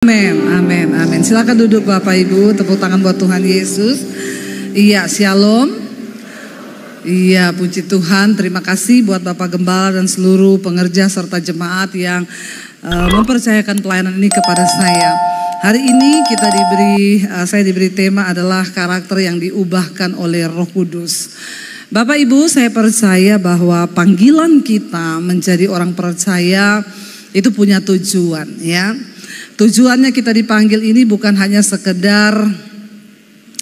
Amin, amin, amin. Silakan duduk Bapak Ibu, tepuk tangan buat Tuhan Yesus. Iya, shalom. Iya, puji Tuhan. Terima kasih buat Bapak Gembala dan seluruh pengerja serta jemaat yang mempercayakan pelayanan ini kepada saya. Hari ini saya diberi tema adalah karakter yang diubahkan oleh Roh Kudus. Bapak Ibu, saya percaya bahwa panggilan kita menjadi orang percaya itu punya tujuan, ya. Tujuannya kita dipanggil ini bukan hanya sekedar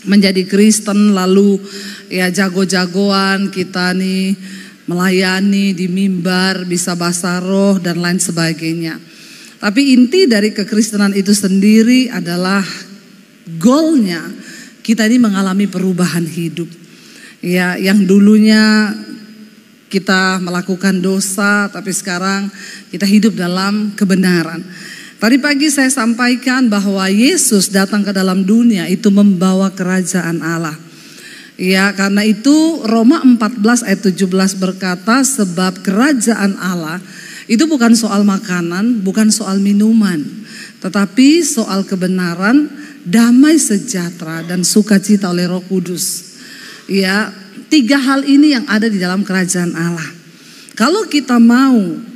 menjadi Kristen lalu ya jago-jagoan kita nih melayani di mimbar, bisa bahasa roh dan lain sebagainya. Tapi inti dari kekristenan itu sendiri adalah goalnya kita ini mengalami perubahan hidup. Ya, yang dulunya kita melakukan dosa tapi sekarang kita hidup dalam kebenaran. Tadi pagi saya sampaikan bahwa Yesus datang ke dalam dunia itu membawa kerajaan Allah. Ya, karena itu Roma 14 ayat 17 berkata, sebab kerajaan Allah itu bukan soal makanan, bukan soal minuman, tetapi soal kebenaran, damai sejahtera dan sukacita oleh Roh Kudus. Ya, 3 hal ini yang ada di dalam kerajaan Allah. Kalau kita mau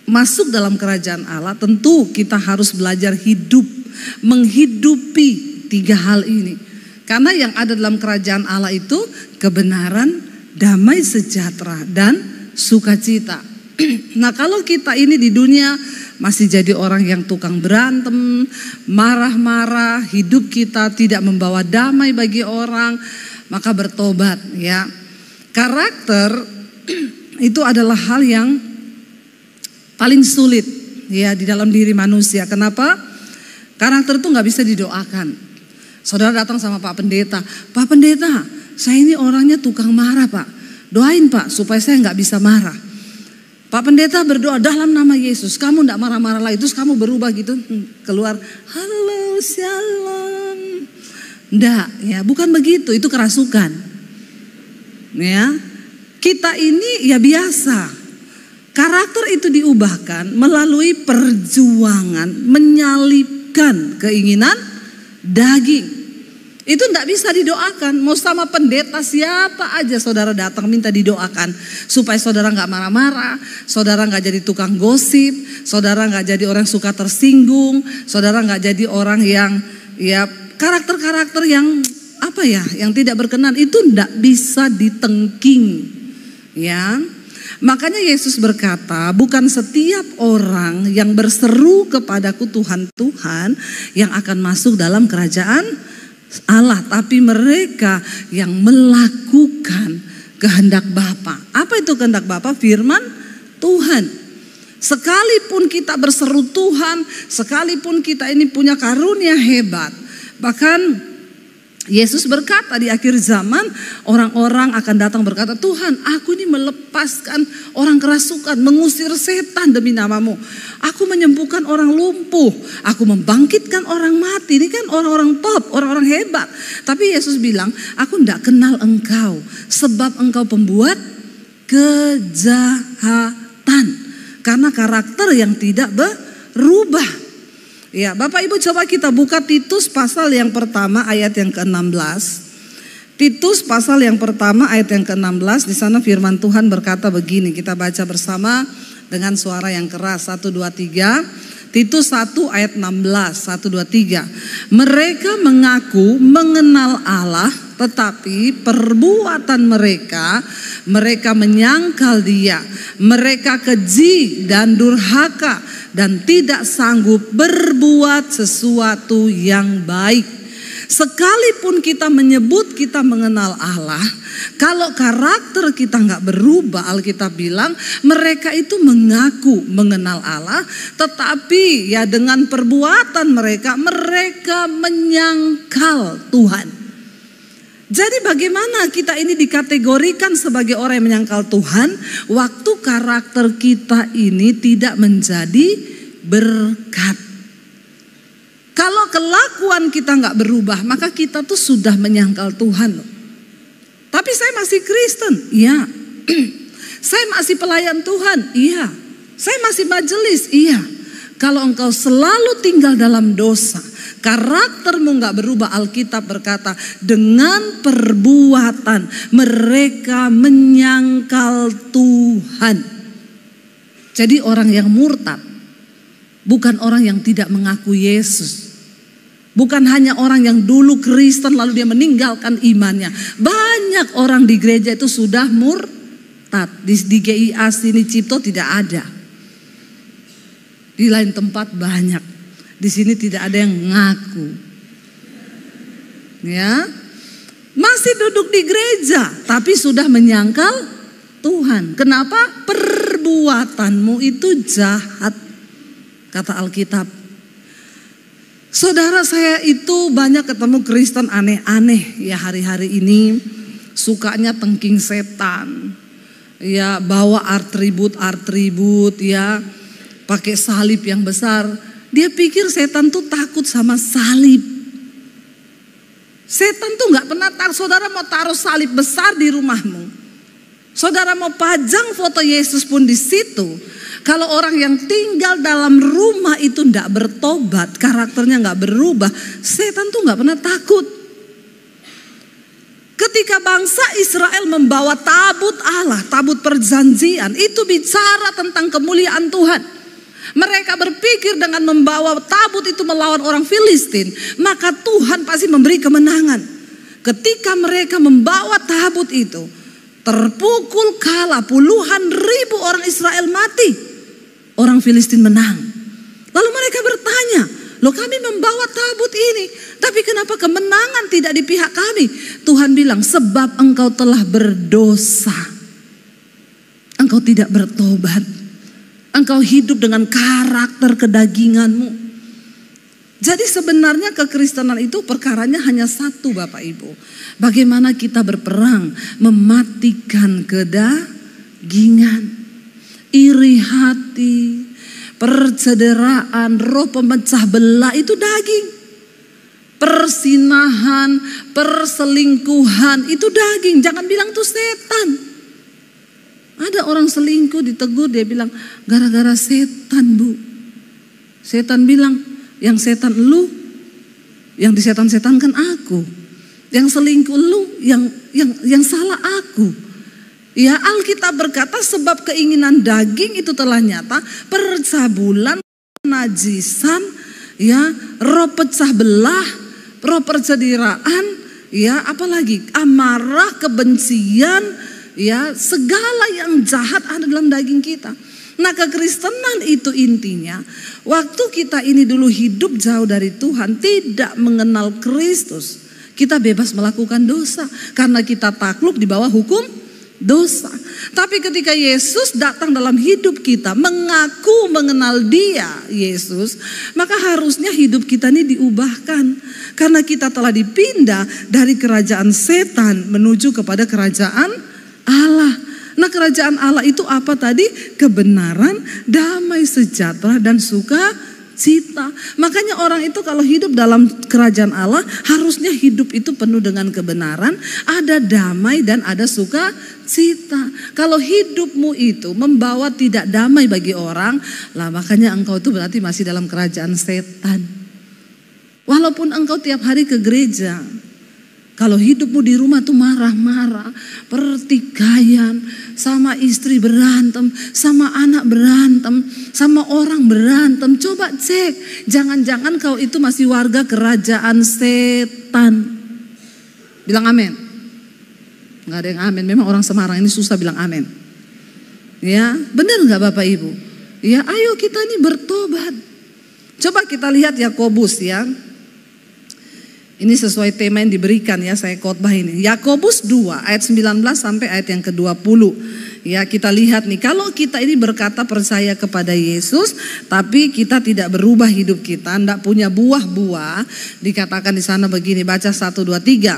masuk dalam kerajaan Allah, tentu kita harus belajar hidup, menghidupi 3 hal ini. Karena yang ada dalam kerajaan Allah itu kebenaran, damai sejahtera, dan sukacita. Nah, kalau kita ini di dunia masih jadi orang yang tukang berantem, marah-marah, hidup kita tidak membawa damai bagi orang, maka bertobat, ya. Karakter itu adalah hal yang paling sulit ya di dalam diri manusia. Kenapa? Karakter itu nggak bisa didoakan. Saudara datang sama Pak Pendeta, Pak Pendeta, saya ini orangnya tukang marah Pak. Doain Pak supaya saya nggak bisa marah. Pak Pendeta berdoa dalam nama Yesus, kamu nggak marah-marah lagi. Terus kamu berubah gitu, keluar, halo shalom. Nggak, ya bukan begitu. Itu kerasukan. Ya, kita ini ya biasa. Karakter itu diubahkan melalui perjuangan menyalibkan keinginan daging. Itu tidak bisa didoakan. Mau sama pendeta siapa aja saudara datang minta didoakan. Supaya saudara gak marah-marah, saudara gak jadi tukang gosip, saudara gak jadi orang suka tersinggung, saudara gak jadi orang yang ya karakter-karakter yang apa ya, yang tidak berkenan. Itu tidak bisa ditengking, ya. Makanya Yesus berkata, bukan setiap orang yang berseru kepadaku Tuhan, Tuhan yang akan masuk dalam kerajaan Allah, tapi mereka yang melakukan kehendak Bapa. Apa itu kehendak Bapa? Firman Tuhan. Sekalipun kita berseru Tuhan, sekalipun kita ini punya karunia hebat, bahkan Yesus berkata di akhir zaman orang-orang akan datang berkata, Tuhan aku ini melepaskan orang kerasukan, mengusir setan demi namamu. Aku menyembuhkan orang lumpuh, aku membangkitkan orang mati. Ini kan orang-orang top, orang-orang hebat. Tapi Yesus bilang, aku tidak kenal engkau sebab engkau pembuat kejahatan. Karena karakter yang tidak berubah. Ya, Bapak Ibu coba kita buka Titus pasal yang pertama ayat yang ke-16. Titus pasal yang pertama ayat yang ke-16, di sana firman Tuhan berkata begini, kita baca bersama dengan suara yang keras. 1, 2, 3. Titus 1 ayat 16, 1, 2, 3. Mereka mengaku mengenal Allah, tetapi perbuatan mereka menyangkal Dia. Mereka keji dan durhaka dan tidak sanggup berbuat sesuatu yang baik. Sekalipun kita menyebut kita mengenal Allah, kalau karakter kita nggak berubah, Alkitab bilang mereka itu mengaku mengenal Allah, tetapi ya dengan perbuatan mereka menyangkal Tuhan. Jadi bagaimana kita ini dikategorikan sebagai orang yang menyangkal Tuhan, waktu karakter kita ini tidak menjadi berkat. Kalau kelakuan kita nggak berubah, maka kita tuh sudah menyangkal Tuhan. Tapi saya masih Kristen, iya. Saya masih pelayan Tuhan, iya. Saya masih majelis, iya. Kalau engkau selalu tinggal dalam dosa, karaktermu gak berubah, Alkitab berkata dengan perbuatan mereka menyangkal Tuhan. Jadi orang yang murtad bukan orang yang tidak mengaku Yesus. Bukan hanya orang yang dulu Kristen lalu dia meninggalkan imannya. Banyak orang di gereja itu sudah murtad. Di GIA sini Cipto tidak ada. Di lain tempat banyak. Di sini tidak ada yang ngaku. Ya. Masih duduk di gereja tapi sudah menyangkal Tuhan. Kenapa? Perbuatanmu itu jahat. Kata Alkitab. Saudara, saya itu banyak ketemu Kristen aneh-aneh ya hari-hari ini. Sukanya tengking setan. Ya, bawa atribut ya, pakai salib yang besar. Dia pikir setan tuh takut sama salib. Setan tuh gak pernah takut. Saudara mau taruh salib besar di rumahmu, saudara mau pajang foto Yesus pun di situ. Kalau orang yang tinggal dalam rumah itu tidak bertobat, karakternya nggak berubah, setan tuh nggak pernah takut. Ketika bangsa Israel membawa tabut Allah, tabut perjanjian, itu bicara tentang kemuliaan Tuhan. Mereka berpikir dengan membawa tabut itu melawan orang Filistin, maka Tuhan pasti memberi kemenangan. Ketika mereka membawa tabut itu, terpukul kalah, puluhan ribu orang Israel mati. Orang Filistin menang. Lalu mereka bertanya, loh kami membawa tabut ini, tapi kenapa kemenangan tidak di pihak kami? Tuhan bilang, sebab engkau telah berdosa. Engkau tidak bertobat. Engkau hidup dengan karakter kedaginganmu. Jadi sebenarnya kekristenan itu perkaranya hanya satu Bapak Ibu. Bagaimana kita berperang mematikan kedagingan. Iri hati, percederaan, roh pemecah belah itu daging. Persinahan, perselingkuhan itu daging. Jangan bilang itu setan. Ada orang selingkuh ditegur, dia bilang gara-gara setan bu. Setan bilang yang setan lu, yang disetan-setankan aku. Yang selingkuh lu, yang salah aku. Ya, Alkitab berkata sebab keinginan daging itu telah nyata, percabulan, najisan, ya, roh pecah belah, roh percederaan, ya, apalagi amarah, kebencian, ya, segala yang jahat ada dalam daging kita. Nah, kekristenan itu intinya waktu kita ini dulu hidup jauh dari Tuhan, tidak mengenal Kristus, kita bebas melakukan dosa karena kita takluk di bawah hukum dosa. Tapi ketika Yesus datang dalam hidup kita, mengaku mengenal Dia, Yesus, maka harusnya hidup kita ini diubahkan. Karena kita telah dipindah dari kerajaan setan menuju kepada kerajaan Allah. Nah, kerajaan Allah itu apa tadi? Kebenaran, damai sejahtera dan sukacita. Makanya orang itu kalau hidup dalam kerajaan Allah harusnya hidup itu penuh dengan kebenaran, ada damai dan ada sukacita. Kalau hidupmu itu membawa tidak damai bagi orang, lah makanya engkau itu berarti masih dalam kerajaan setan. Walaupun engkau tiap hari ke gereja, kalau hidupmu di rumah tuh marah-marah, pertikaian, sama istri berantem, sama anak berantem, sama orang berantem. Coba cek, jangan-jangan kau itu masih warga kerajaan setan. Bilang amin. Gak ada yang amin, memang orang Semarang ini susah bilang amin. Ya, benar gak Bapak Ibu? Ya, ayo kita ini bertobat. Coba kita lihat Yakobus ya. Ini sesuai tema yang diberikan ya, saya khotbah ini. Yakobus 2 ayat 19 sampai ayat yang ke-20. Ya, kita lihat nih, kalau kita ini berkata percaya kepada Yesus, tapi kita tidak berubah hidup kita, tidak punya buah-buah, dikatakan di sana begini, baca 1, 2, 3.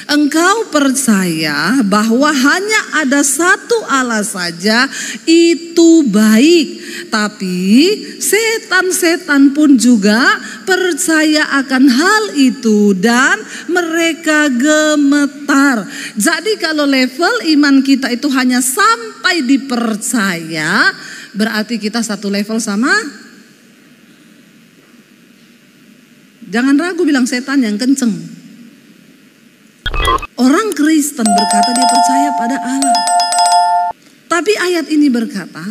Engkau percaya bahwa hanya ada satu Allah saja, itu baik. Tapi setan-setan pun juga percaya akan hal itu dan mereka gemetar. Jadi kalau level iman kita itu hanya sampai dipercaya, berarti kita satu level sama Jangan ragu bilang setan yang kenceng. Orang Kristen berkata dia percaya pada Allah. Tapi ayat ini berkata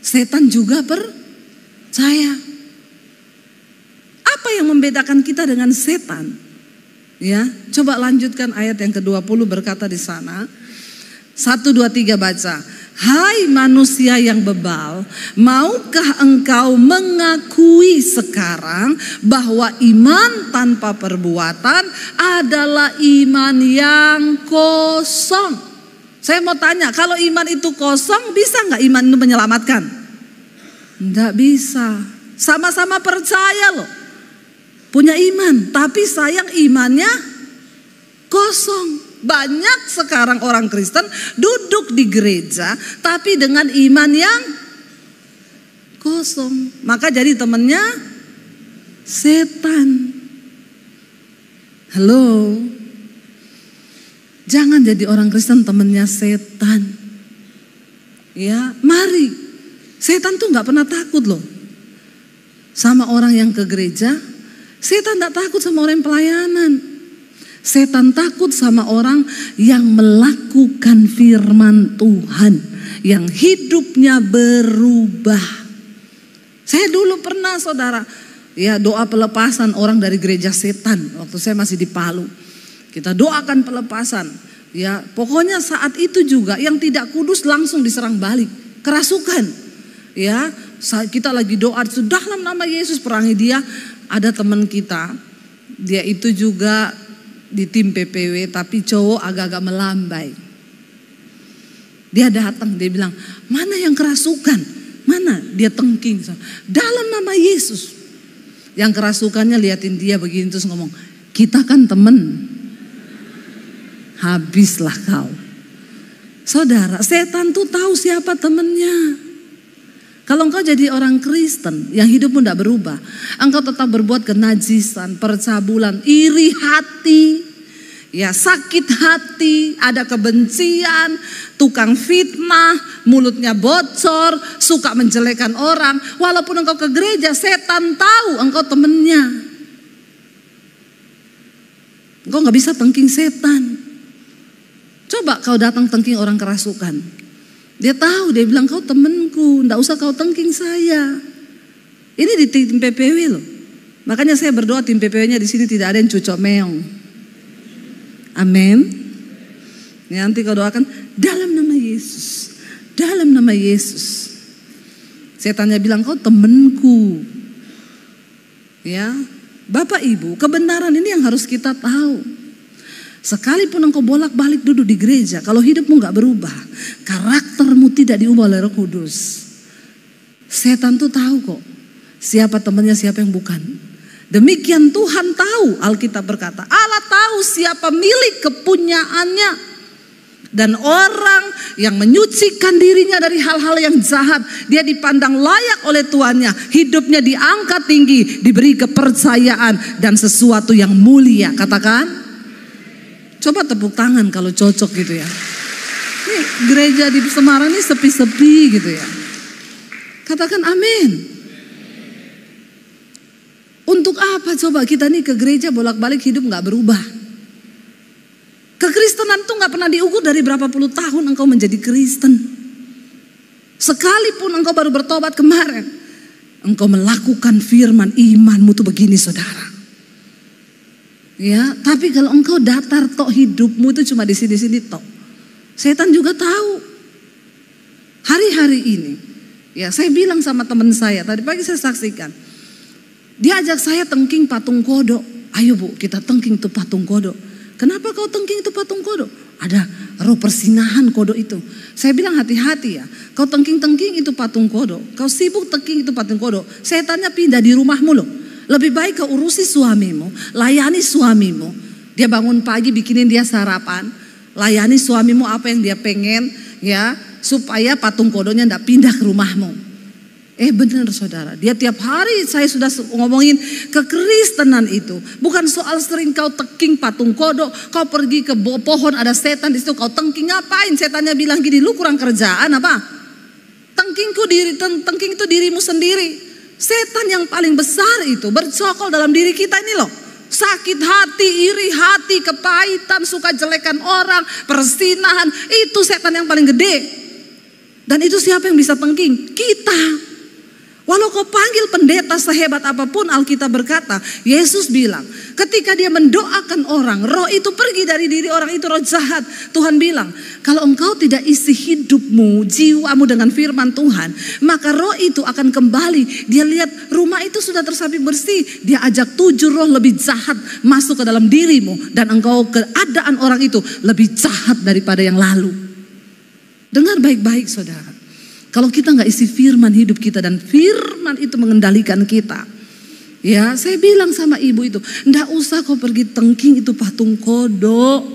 setan juga percaya. Apa yang membedakan kita dengan setan? Ya, coba lanjutkan ayat yang ke-20 berkata di sana. 1, 2, 3 baca. Hai manusia yang bebal, maukah engkau mengakui sekarang bahwa iman tanpa perbuatan adalah iman yang kosong? Saya mau tanya, kalau iman itu kosong, bisa nggak iman itu menyelamatkan? Nggak bisa. Sama-sama percaya loh, punya iman, tapi sayang imannya kosong. Banyak sekarang orang Kristen duduk di gereja tapi dengan iman yang kosong. Maka jadi temannya setan. Halo. Jangan jadi orang Kristen temannya setan. Ya, mari. Setan tuh gak pernah takut loh sama orang yang ke gereja. Setan gak takut sama orang yang pelayanan. Setan takut sama orang yang melakukan firman Tuhan, yang hidupnya berubah. Saya dulu pernah saudara, ya doa pelepasan orang dari gereja setan waktu saya masih di Palu. Kita doakan pelepasan. Ya, pokoknya saat itu juga yang tidak kudus langsung diserang balik, kerasukan. Ya, saat kita lagi doa dalam nama Yesus perangi dia, ada teman kita, dia itu juga di tim PPW tapi cowok agak-agak melambai. Dia datang, dia bilang, mana yang kerasukan? Mana? Dia tengking. Dalam nama Yesus. Yang kerasukannya liatin dia begini terus ngomong, kita kan temen. Habislah kau. Saudara, setan tuh tahu siapa temennya. Kalau engkau jadi orang Kristen yang hidupmu tidak berubah, engkau tetap berbuat kenajisan, percabulan, iri hati, ya sakit hati, ada kebencian, tukang fitnah, mulutnya bocor, suka menjelekan orang. Walaupun engkau ke gereja, setan tahu engkau temennya. Engkau gak bisa tengking setan. Coba kau datang tengking orang kerasukan. Dia tahu, dia bilang kau temenku, ndak usah kau tengking saya. Ini di tim PPW loh. Makanya saya berdoa tim PPW-nya di sini tidak ada yang cucok meong. Amin. Ya, nanti kau doakan dalam nama Yesus, dalam nama Yesus. Setannya bilang kau temenku. Ya, Bapak Ibu, kebenaran ini yang harus kita tahu. Sekalipun engkau bolak-balik duduk di gereja, kalau hidupmu gak berubah, karaktermu tidak diubah oleh Roh Kudus, setan tuh tahu kok siapa temannya, siapa yang bukan. Demikian Tuhan tahu, Alkitab berkata, Allah tahu siapa milik kepunyaannya. Dan orang yang menyucikan dirinya dari hal-hal yang jahat, dia dipandang layak oleh tuannya, hidupnya diangkat tinggi, diberi kepercayaan dan sesuatu yang mulia. Katakan. Coba tepuk tangan kalau cocok gitu ya. Ini gereja di Semarang ini sepi-sepi gitu ya. Katakan amin. Untuk apa coba kita nih ke gereja bolak-balik hidup gak berubah? Kekristenan tuh gak pernah diukur dari berapa puluh tahun engkau menjadi Kristen. Sekalipun engkau baru bertobat kemarin, engkau melakukan firman, imanmu tuh begini saudara. Ya, tapi kalau engkau datar tok hidupmu itu cuma di sini-sini tok. Setan juga tahu. Hari-hari ini, ya saya bilang sama teman saya, tadi pagi saya saksikan. Dia ajak saya tengking patung kodok. Ayo bu, kita tengking tuh patung kodok. Kenapa kau tengking tuh patung kodok? Ada roh persinahan kodok itu. Saya bilang hati-hati ya. Kau tengking-tengking itu patung kodok. Kau sibuk tengking itu patung kodok. Setannya pindah di rumahmu loh. Lebih baik kau urusi suamimu, layani suamimu. Dia bangun pagi bikinin dia sarapan, layani suamimu apa yang dia pengen, ya supaya patung kodoknya tidak pindah ke rumahmu. Benar saudara, dia tiap hari saya sudah ngomongin kekristenan itu bukan soal sering kau tengking patung kodok, kau pergi ke pohon ada setan di situ kau tengking ngapain? Setannya bilang gini, lu kurang kerjaan apa? Tengking itu dirimu sendiri. Setan yang paling besar itu bercokol dalam diri kita ini loh. Sakit hati, iri hati, kepahitan, suka jelekan orang, persinahan. Itu setan yang paling gede. Dan itu siapa yang bisa tengking? Kita. Walau kau panggil pendeta sehebat apapun, Alkitab berkata, Yesus bilang, ketika dia mendoakan orang, roh itu pergi dari diri orang itu, roh jahat. Tuhan bilang, kalau engkau tidak isi hidupmu, jiwamu dengan firman Tuhan, maka roh itu akan kembali. Dia lihat rumah itu sudah tersapi bersih. Dia ajak 7 roh lebih jahat masuk ke dalam dirimu. Dan engkau, keadaan orang itu lebih jahat daripada yang lalu. Dengar baik-baik saudara. Kalau kita nggak isi firman hidup kita dan firman itu mengendalikan kita. Ya, saya bilang sama ibu itu, nggak usah kau pergi tengking itu patung kodok.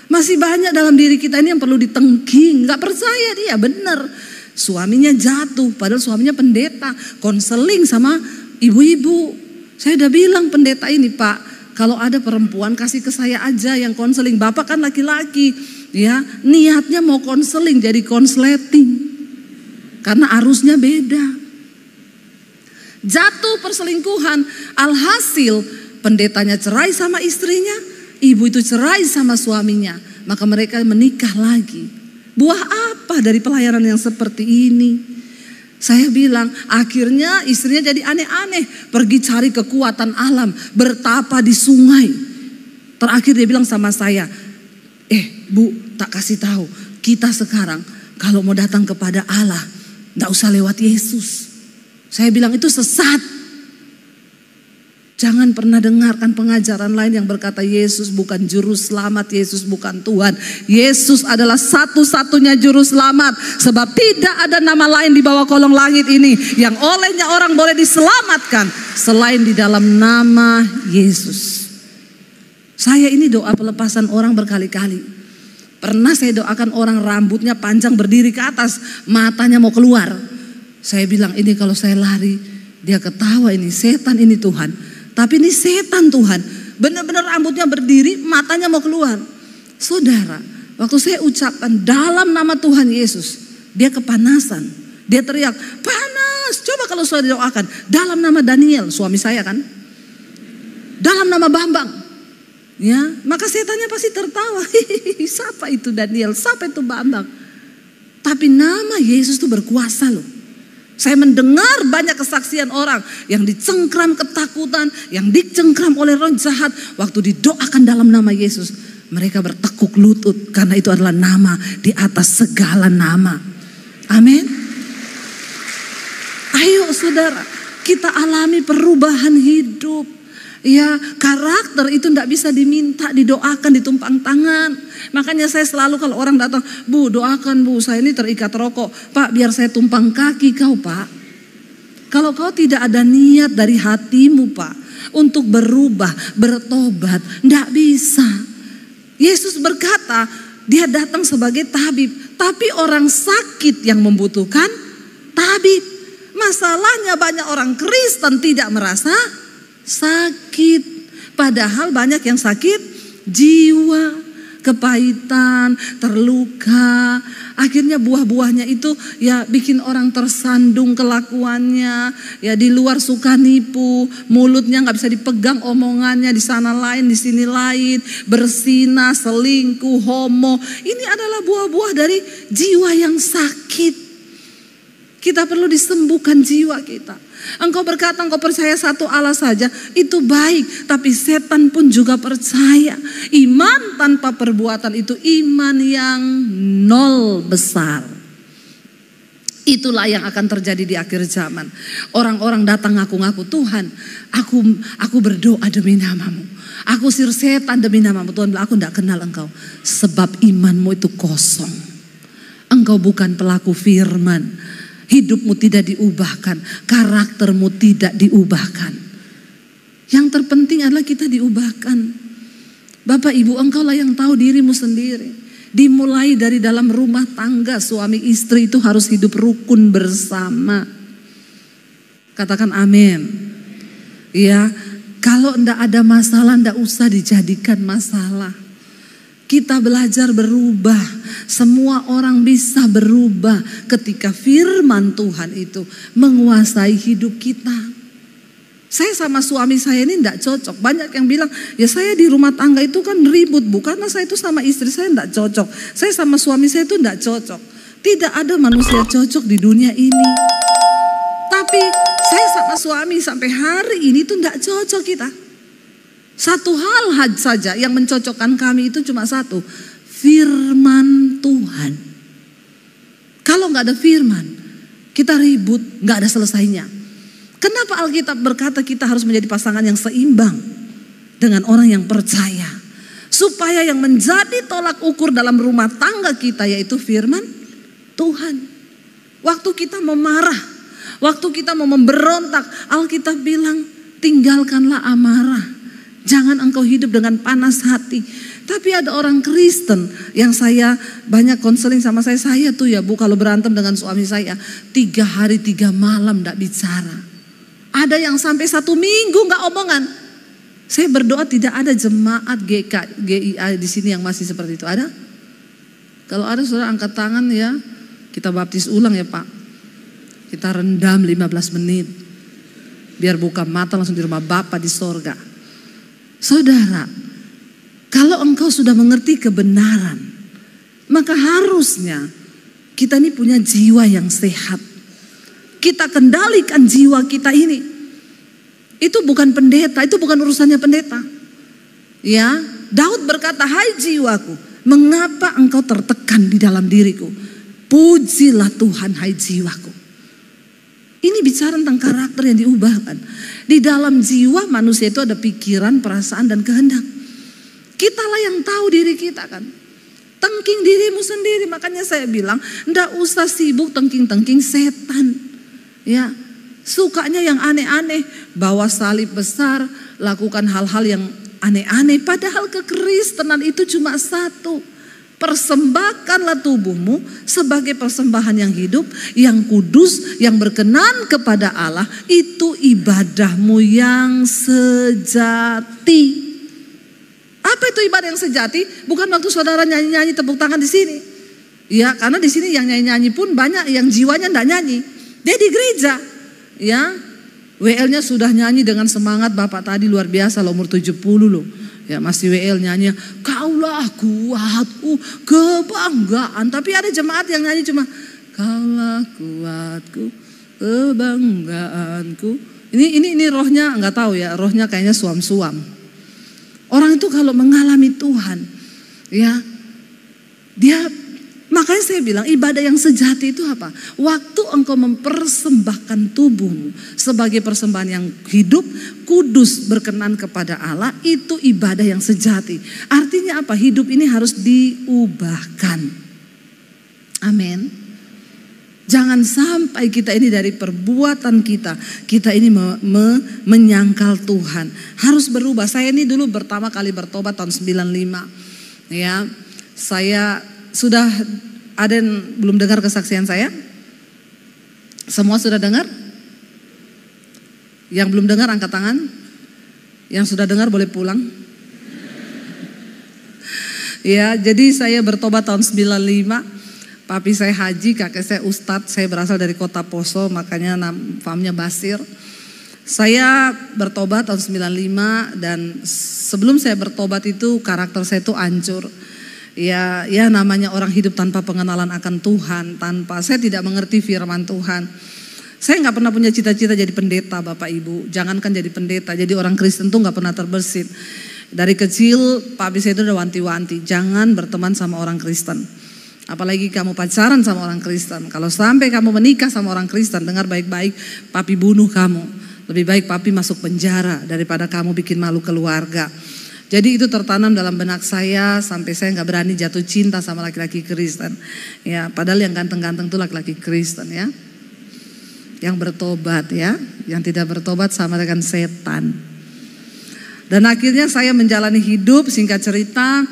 Masih banyak dalam diri kita ini yang perlu ditengking. Nggak percaya dia, bener. Suaminya jatuh, padahal suaminya pendeta, konseling sama ibu-ibu. Saya udah bilang pendeta ini, Pak, kalau ada perempuan kasih ke saya aja yang konseling. Bapak kan laki-laki, ya niatnya mau konseling jadi konsleting. Karena arusnya beda. Jatuh perselingkuhan, alhasil pendetanya cerai sama istrinya, ibu itu cerai sama suaminya. Maka mereka menikah lagi. Buah apa dari pelayanan yang seperti ini? Saya bilang akhirnya istrinya jadi aneh-aneh. Pergi cari kekuatan alam, bertapa di sungai. Terakhir dia bilang sama saya, Bu, tak kasih tahu, kita sekarang kalau mau datang kepada Allah, nggak usah lewat Yesus. Saya bilang itu sesat. Jangan pernah dengarkan pengajaran lain yang berkata Yesus bukan juru selamat, Yesus bukan Tuhan. Yesus adalah satu-satunya juru selamat. Sebab tidak ada nama lain di bawah kolong langit ini yang olehnya orang boleh diselamatkan selain di dalam nama Yesus. Saya ini doa pelepasan orang berkali-kali. Pernah saya doakan orang rambutnya panjang berdiri ke atas, matanya mau keluar. Saya bilang ini kalau saya lari, dia ketawa, ini setan, ini Tuhan. Tapi ini setan Tuhan, benar-benar rambutnya berdiri, matanya mau keluar. Saudara, waktu saya ucapkan dalam nama Tuhan Yesus, dia kepanasan. Dia teriak, panas. Coba kalau saya doakan dalam nama Daniel, suami saya kan. Dalam nama Bambang. Ya, maka setannya pasti tertawa. Siapa itu Daniel? Siapa itu Bambang? Tapi nama Yesus itu berkuasa loh. Saya mendengar banyak kesaksian orang yang dicengkram ketakutan, yang dicengkram oleh roh jahat. Waktu didoakan dalam nama Yesus, mereka bertekuk lutut karena itu adalah nama di atas segala nama. Amin. Ayo saudara, kita alami perubahan hidup. Ya, karakter itu tidak bisa diminta, didoakan, ditumpang tangan. Makanya saya selalu kalau orang datang, Bu doakan Bu, saya ini terikat rokok. Pak biar saya tumpang kaki kau Pak. Kalau kau tidak ada niat dari hatimu Pak, untuk berubah, bertobat, tidak bisa. Yesus berkata, dia datang sebagai tabib. Tapi orang sakit yang membutuhkan tabib. Masalahnya banyak orang Kristen tidak merasa sakit, padahal banyak yang sakit jiwa, kepahitan, terluka. Akhirnya buah-buahnya itu ya bikin orang tersandung kelakuannya. Ya di luar suka nipu, mulutnya nggak bisa dipegang, omongannya di sana lain, di sini lain, berzina, selingkuh, homo. Ini adalah buah-buah dari jiwa yang sakit. Kita perlu disembuhkan jiwa kita. Engkau berkata engkau percaya satu Allah saja, itu baik. Tapi setan pun juga percaya. Iman tanpa perbuatan itu iman yang nol besar. Itulah yang akan terjadi di akhir zaman. Orang-orang datang ngaku-ngaku, Tuhan aku berdoa demi namamu. Aku usir setan demi namamu. Tuhan bilang, aku tidak kenal engkau. Sebab imanmu itu kosong. Engkau bukan pelaku firman. Hidupmu tidak diubahkan, karaktermu tidak diubahkan. Yang terpenting adalah kita diubahkan. Bapak ibu, engkaulah yang tahu dirimu sendiri. Dimulai dari dalam rumah tangga, suami istri itu harus hidup rukun bersama. Katakan amin. Ya, kalau enggak ada masalah, enggak usah dijadikan masalah. Kita belajar berubah. Semua orang bisa berubah ketika firman Tuhan itu menguasai hidup kita. Saya sama suami saya ini tidak cocok. Banyak yang bilang, ya saya di rumah tangga itu kan ribut, Bu. Karena saya itu sama istri saya tidak cocok. Saya sama suami saya itu tidak cocok. Tidak ada manusia cocok di dunia ini. Tapi saya sama suami sampai hari ini itu tidak cocok kita. Satu hal saja yang mencocokkan kami itu cuma satu. Firman Tuhan. Kalau nggak ada firman, kita ribut, nggak ada selesainya. Kenapa Alkitab berkata kita harus menjadi pasangan yang seimbang dengan orang yang percaya, supaya yang menjadi tolak ukur dalam rumah tangga kita yaitu firman Tuhan. Waktu kita mau marah, waktu kita mau memberontak, Alkitab bilang tinggalkanlah amarah, jangan engkau hidup dengan panas hati. Tapi ada orang Kristen yang saya banyak konseling sama saya tuh ya Bu, kalau berantem dengan suami saya 3 hari 3 malam gak bicara. Ada yang sampai 1 minggu gak omongan. Saya berdoa tidak ada jemaat GIA di sini yang masih seperti itu. Ada? Kalau ada saudara angkat tangan ya, kita baptis ulang ya Pak. Kita rendam 15 menit. Biar buka mata langsung di rumah Bapa di sorga. Saudara, kalau engkau sudah mengerti kebenaran, maka harusnya kita ini punya jiwa yang sehat. Kita kendalikan jiwa kita ini. Itu bukan pendeta, itu bukan urusannya pendeta. Ya, Daud berkata, "Hai jiwaku, mengapa engkau tertekan di dalam diriku? Pujilah Tuhan, hai jiwaku." Ini bicara tentang karakter yang diubahkan. Di dalam jiwa manusia itu ada pikiran, perasaan, dan kehendak. Kitalah yang tahu diri kita kan. Tengking dirimu sendiri. Makanya saya bilang, ndak usah sibuk tengking-tengking setan. Ya, sukanya yang aneh-aneh, bawa salib besar, lakukan hal-hal yang aneh-aneh. Padahal kekristenan itu cuma satu. Persembahkanlah tubuhmu sebagai persembahan yang hidup, yang kudus, yang berkenan kepada Allah. Itu ibadahmu yang sejati. Apa itu ibadah yang sejati? Bukan waktu saudara nyanyi-nyanyi tepuk tangan di sini. Ya, karena di sini yang nyanyi-nyanyi pun banyak yang jiwanya enggak nyanyi. Dia di gereja. Ya, WL-nya sudah nyanyi dengan semangat. Bapak tadi luar biasa loh, umur 70 loh. Ya, masih WL nyanyi, "Kaulah kuatku, kebanggaan." Tapi ada jemaat yang nyanyi cuma, "Kaulah kuatku, kebanggaanku." Ini rohnya enggak tahu ya, rohnya kayaknya suam-suam. Orang itu kalau mengalami Tuhan, ya, makanya saya bilang ibadah yang sejati itu apa? Waktu engkau mempersembahkan tubuhmu sebagai persembahan yang hidup, kudus, berkenan kepada Allah, itu ibadah yang sejati. Artinya apa? Hidup ini harus diubahkan. Amin. Jangan sampai kita ini dari perbuatan kita ini menyangkal Tuhan. Harus berubah. Saya ini dulu pertama kali bertobat tahun 95. Ya, saya sudah, ada yang belum dengar kesaksian saya? Semua sudah dengar? Yang belum dengar angkat tangan. Yang sudah dengar boleh pulang. Ya, jadi saya bertobat tahun 95. Papi saya haji, kakek saya ustadz, saya berasal dari kota Poso, makanya famnya Basir. Saya bertobat tahun 95 dan sebelum saya bertobat itu karakter saya itu hancur. Ya namanya orang hidup tanpa pengenalan akan Tuhan, saya tidak mengerti firman Tuhan. Saya nggak pernah punya cita-cita jadi pendeta, Bapak Ibu. Jangankan jadi pendeta, jadi orang Kristen tuh nggak pernah terbersit. Dari kecil papi saya itu udah wanti-wanti, jangan berteman sama orang Kristen. Apalagi kamu pacaran sama orang Kristen. Kalau sampai kamu menikah sama orang Kristen, dengar baik-baik, papi bunuh kamu. Lebih baik papi masuk penjara daripada kamu bikin malu keluarga. Jadi itu tertanam dalam benak saya sampai saya nggak berani jatuh cinta sama laki-laki Kristen. Ya, padahal yang ganteng-ganteng itu laki-laki Kristen ya. Yang bertobat ya, yang tidak bertobat sama dengan setan. Dan akhirnya saya menjalani hidup, singkat cerita,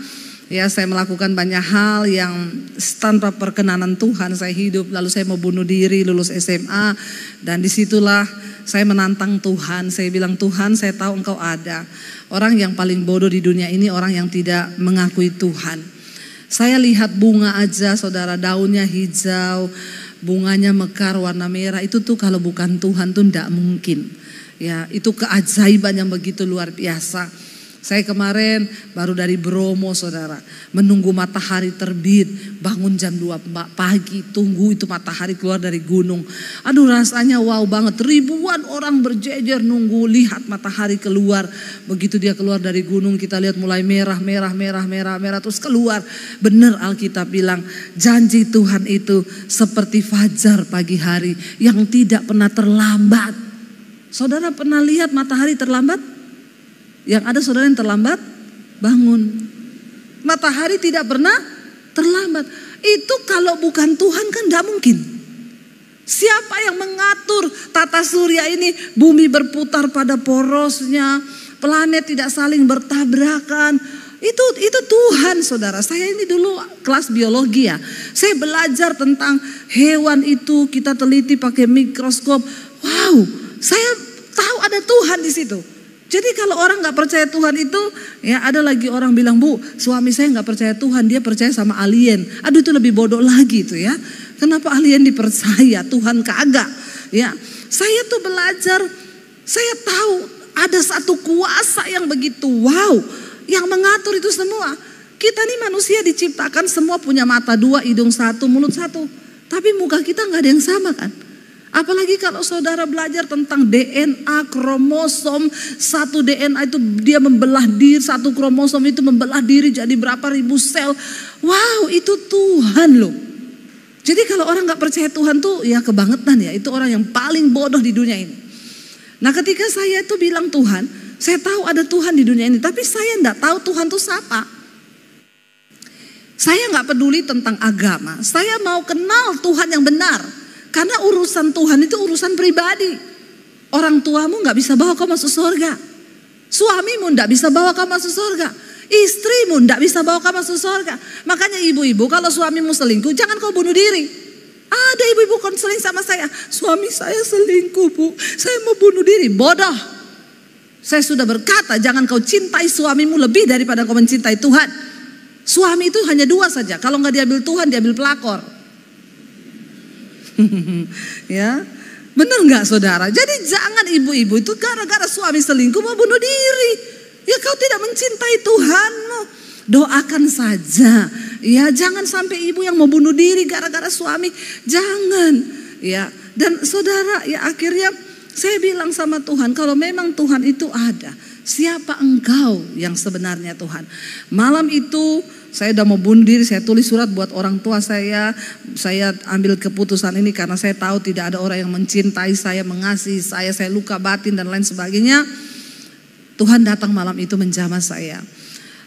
Ya, saya melakukan banyak hal yang tanpa perkenanan Tuhan saya hidup. Lalu saya mau bunuh diri, lulus SMA, dan disitulah saya menantang Tuhan. Saya bilang, Tuhan, saya tahu Engkau ada. Orang yang paling bodoh di dunia ini orang yang tidak mengakui Tuhan. Saya lihat bunga aja, saudara, daunnya hijau, bunganya mekar warna merah. Itu tuh kalau bukan Tuhan tuh tidak mungkin. Ya, itu keajaiban yang begitu luar biasa. Saya kemarin baru dari Bromo, saudara, menunggu matahari terbit, bangun jam 2 pagi, tunggu itu matahari keluar dari gunung. Aduh, rasanya wow banget, ribuan orang berjejer nunggu lihat matahari keluar. Begitu dia keluar dari gunung, kita lihat mulai merah, terus keluar. Benar Alkitab bilang, janji Tuhan itu seperti fajar pagi hari yang tidak pernah terlambat. Saudara pernah lihat matahari terlambat? Yang ada saudara yang terlambat bangun. Matahari tidak pernah terlambat. Itu kalau bukan Tuhan kan tidak mungkin. Siapa yang mengatur tata surya ini? Bumi berputar pada porosnya, planet tidak saling bertabrakan. Itu Tuhan, saudara. Saya ini dulu kelas biologi ya. Saya belajar tentang hewan itu, kita teliti pakai mikroskop. Wow, saya tahu ada Tuhan di situ. Jadi kalau orang gak percaya Tuhan itu, ya ada lagi orang bilang, Bu, suami saya gak percaya Tuhan, dia percaya sama alien. Aduh, itu lebih bodoh lagi itu ya. Kenapa alien dipercaya, Tuhan kagak? Ya, saya tuh belajar, saya tahu ada satu kuasa yang begitu wow, yang mengatur itu semua. Kita nih manusia diciptakan semua punya mata 2, hidung 1, mulut 1. Tapi muka kita gak ada yang sama kan? Apalagi kalau saudara belajar tentang DNA, kromosom, satu DNA itu dia membelah diri, satu kromosom itu membelah diri jadi berapa ribu sel. Wow, itu Tuhan loh. Jadi kalau orang gak percaya Tuhan tuh ya kebangetan ya, itu orang yang paling bodoh di dunia ini. Nah, ketika saya itu bilang Tuhan, saya tahu ada Tuhan di dunia ini, tapi saya gak tahu Tuhan tuh siapa. Saya gak peduli tentang agama, saya mau kenal Tuhan yang benar. Karena urusan Tuhan itu urusan pribadi. Orang tuamu gak bisa bawa kau masuk surga. Suamimu gak bisa bawa kau masuk surga. Istrimu gak bisa bawa kau masuk surga. Makanya ibu-ibu kalau suamimu selingkuh jangan kau bunuh diri. Ada ibu-ibu konseling sama saya. Suami saya selingkuh, Bu. Saya mau bunuh diri. Bodoh. Saya sudah berkata jangan kau cintai suamimu lebih daripada kau mencintai Tuhan. Suami itu hanya 2 saja. Kalau gak diambil Tuhan diambil pelakor. Ya, benar nggak saudara? Jadi jangan ibu-ibu itu gara-gara suami selingkuh mau bunuh diri. Ya, kau tidak mencintai Tuhanmu. Doakan saja. Ya, jangan sampai ibu yang mau bunuh diri gara-gara suami. Jangan. Ya, dan saudara, ya akhirnya saya bilang sama Tuhan, kalau memang Tuhan itu ada, siapa engkau yang sebenarnya Tuhan? Malam itu saya udah mau bunuh diri, saya tulis surat buat orang tua saya. Saya ambil keputusan ini karena saya tahu tidak ada orang yang mencintai saya, mengasihi saya luka batin dan lain sebagainya. Tuhan datang malam itu menjamah saya.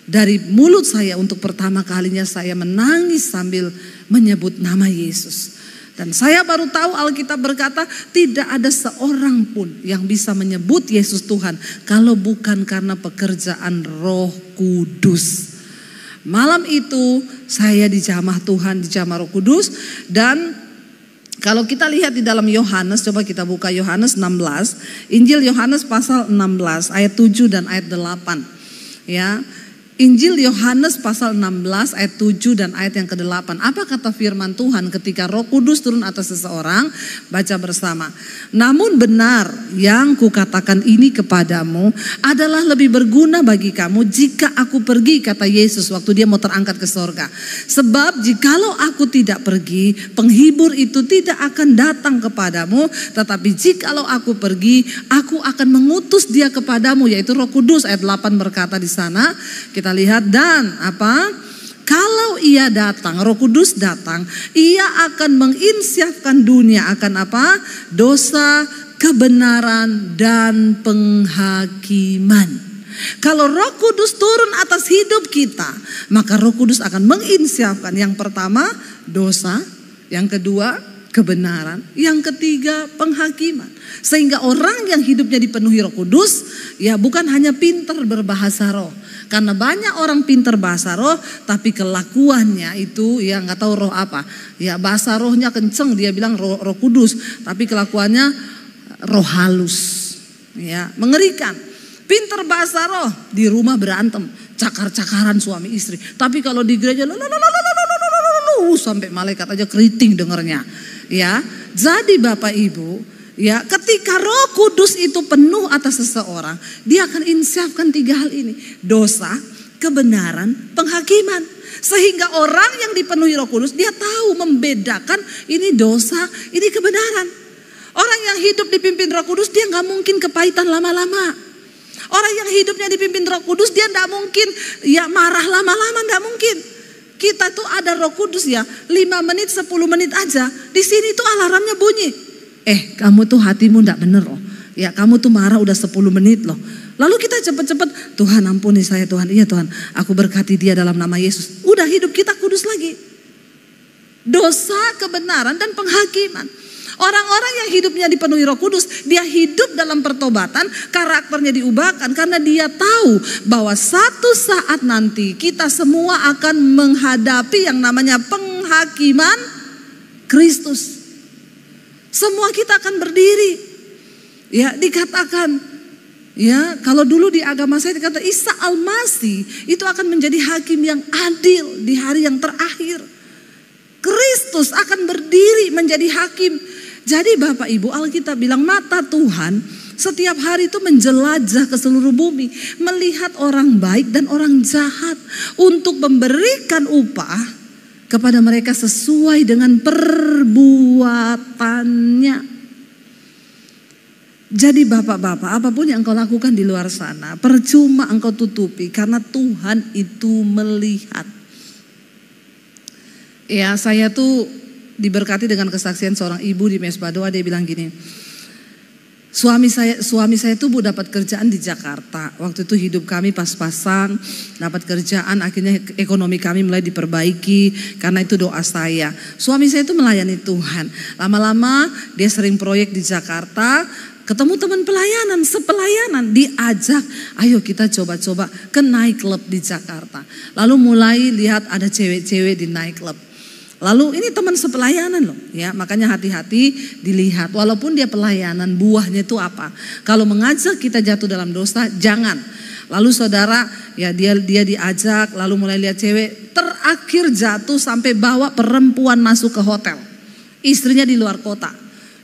Dari mulut saya untuk pertama kalinya saya menangis sambil menyebut nama Yesus. Dan saya baru tahu Alkitab berkata tidak ada seorang pun yang bisa menyebut Yesus Tuhan kalau bukan karena pekerjaan Roh Kudus. Malam itu saya dijamah Tuhan, dijamah Roh Kudus. Dan kalau kita lihat di dalam Yohanes, coba kita buka Yohanes 16. Injil Yohanes pasal 16 ayat 7 dan ayat 8. Ya, Injil Yohanes pasal 16 ayat 7 dan ayat yang ke-8. Apa kata firman Tuhan ketika Roh Kudus turun atas seseorang? Baca bersama. Namun benar yang kukatakan ini kepadamu adalah lebih berguna bagi kamu jika aku pergi, kata Yesus waktu dia mau terangkat ke sorga. Sebab jikalau aku tidak pergi, penghibur itu tidak akan datang kepadamu. Tetapi jikalau aku pergi, aku akan mengutus dia kepadamu, yaitu Roh Kudus. Ayat 8 berkata di sana, kita lihat, dan apa? Kalau ia datang, Roh Kudus datang, ia akan menginsyafkan dunia akan apa? Dosa, kebenaran, dan penghakiman. Kalau Roh Kudus turun atas hidup kita, maka Roh Kudus akan menginsyafkan yang pertama dosa, yang kedua kebenaran, yang ketiga penghakiman. Sehingga orang yang hidupnya dipenuhi Roh Kudus, ya bukan hanya pintar berbahasa roh. Karena banyak orang pintar bahasa roh, tapi kelakuannya itu ya nggak tahu roh apa. Ya bahasa rohnya kenceng, dia bilang roh kudus, tapi kelakuannya roh halus. Ya mengerikan. Pintar bahasa roh, di rumah berantem, cakar-cakaran suami istri. Tapi kalau di gereja sampai malaikat aja keriting dengernya. Ya, jadi Bapak Ibu, ya ketika Roh Kudus itu penuh atas seseorang, dia akan insyafkan 3 hal ini: dosa, kebenaran, penghakiman. Sehingga orang yang dipenuhi Roh Kudus, dia tahu membedakan ini dosa, ini kebenaran. Orang yang hidup dipimpin Roh Kudus, dia nggak mungkin kepahitan lama-lama. Orang yang hidupnya dipimpin Roh Kudus, dia nggak mungkin ya marah lama-lama, nggak mungkin. Kita tuh ada Roh Kudus ya, 5 menit 10 menit aja. Di sini tuh alarmnya bunyi. Kamu tuh hatimu nggak bener loh. Ya kamu tuh marah udah 10 menit loh. Lalu kita cepet-cepet, Tuhan ampuni saya Tuhan. Iya Tuhan, aku berkati dia dalam nama Yesus. Udah hidup kita kudus lagi. Dosa, kebenaran, dan penghakiman. Orang-orang yang hidupnya dipenuhi Roh Kudus, dia hidup dalam pertobatan, karakternya diubahkan karena dia tahu bahwa satu saat nanti kita semua akan menghadapi yang namanya penghakiman Kristus. Semua kita akan berdiri. Ya, dikatakan ya, kalau dulu di agama saya dikata Isa Al-Masih itu akan menjadi hakim yang adil di hari yang terakhir. Kristus akan berdiri menjadi hakim. Jadi Bapak Ibu, Alkitab bilang mata Tuhan setiap hari itu menjelajah ke seluruh bumi, melihat orang baik dan orang jahat untuk memberikan upah kepada mereka sesuai dengan perbuatannya. Jadi bapak-bapak, apapun yang engkau lakukan di luar sana, percuma engkau tutupi karena Tuhan itu melihat. Ya, saya tuh diberkati dengan kesaksian seorang ibu di Mesbah Doa. Dia bilang gini, suami saya tuh dapat kerjaan di Jakarta. Waktu itu hidup kami pas-pasan, dapat kerjaan, akhirnya ekonomi kami mulai diperbaiki karena itu doa saya. Suami saya itu melayani Tuhan. Lama-lama dia sering proyek di Jakarta, ketemu teman pelayanan, sepelayanan, diajak, ayo kita coba-coba ke night club di Jakarta. Lalu mulai lihat ada cewek-cewek di night club. Lalu ini teman sepelayanan loh, ya makanya hati-hati dilihat. Walaupun dia pelayanan, buahnya itu apa? Kalau mengajak kita jatuh dalam dosa, jangan. Lalu saudara, ya dia diajak, lalu mulai lihat cewek, terakhir jatuh sampai bawa perempuan masuk ke hotel. Istrinya di luar kota.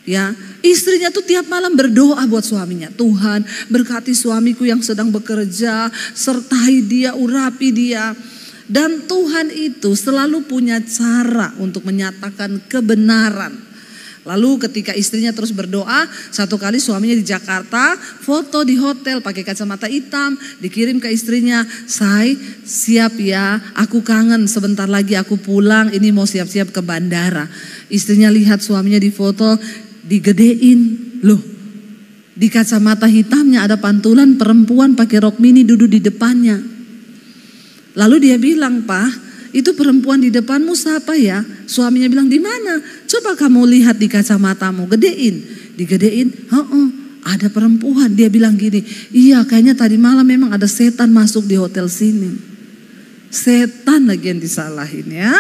Ya, istrinya tuh tiap malam berdoa buat suaminya. Tuhan, berkati suamiku yang sedang bekerja, sertai dia, urapi dia. Dan Tuhan itu selalu punya cara untuk menyatakan kebenaran. Lalu ketika istrinya terus berdoa, satu kali suaminya di Jakarta, foto di hotel pakai kacamata hitam, dikirim ke istrinya, "Say, siap ya, aku kangen, sebentar lagi aku pulang, ini mau siap-siap ke bandara." Istrinya lihat suaminya di foto, digedein. Loh, di kacamata hitamnya ada pantulan perempuan pakai rok mini duduk di depannya. Lalu dia bilang, "Pak, itu perempuan di depanmu siapa ya?" Suaminya bilang, "Di mana? Coba kamu lihat di kacamatamu, gedein." Digedein, ada perempuan. Dia bilang gini, "Iya, kayaknya tadi malam memang ada setan masuk di hotel sini." Setan lagi yang disalahin ya.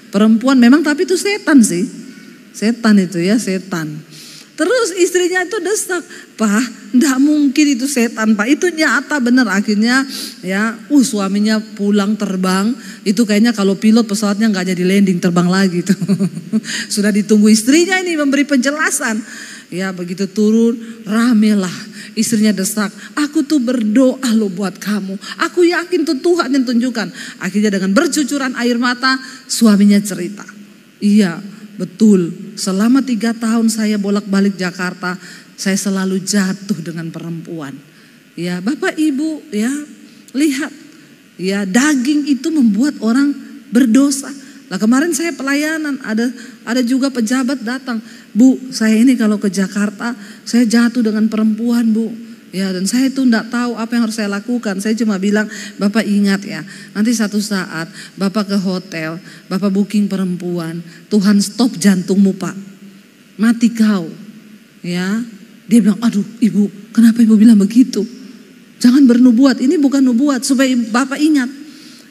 Perempuan memang tapi itu setan sih. Setan itu ya, setan. Terus istrinya itu desak, "Pak, enggak mungkin itu setan Pak, itu nyata bener." Akhirnya ya, suaminya pulang terbang, itu kayaknya kalau pilot pesawatnya nggak jadi landing, terbang lagi tuh. Sudah ditunggu istrinya ini memberi penjelasan. Ya begitu turun, ramelah. Istrinya desak, "Aku tuh berdoa loh buat kamu, aku yakin tuh Tuhan yang tunjukkan." Akhirnya dengan bercucuran air mata, suaminya cerita, "Iya, betul, selama 3 tahun saya bolak-balik Jakarta, saya selalu jatuh dengan perempuan." Ya Bapak Ibu ya, lihat ya, daging itu membuat orang berdosa. Lah kemarin saya pelayanan, ada juga pejabat datang, "Bu, saya ini kalau ke Jakarta, saya jatuh dengan perempuan Bu. Ya, dan saya itu enggak tahu apa yang harus saya lakukan. Saya cuma bilang, Bapak ingat ya, nanti satu saat Bapak ke hotel, Bapak booking perempuan, Tuhan stop jantungmu Pak, mati kau." Ya, dia bilang, "Aduh Ibu, kenapa Ibu bilang begitu?" Jangan bernubuat, ini bukan nubuat. Supaya Bapak ingat,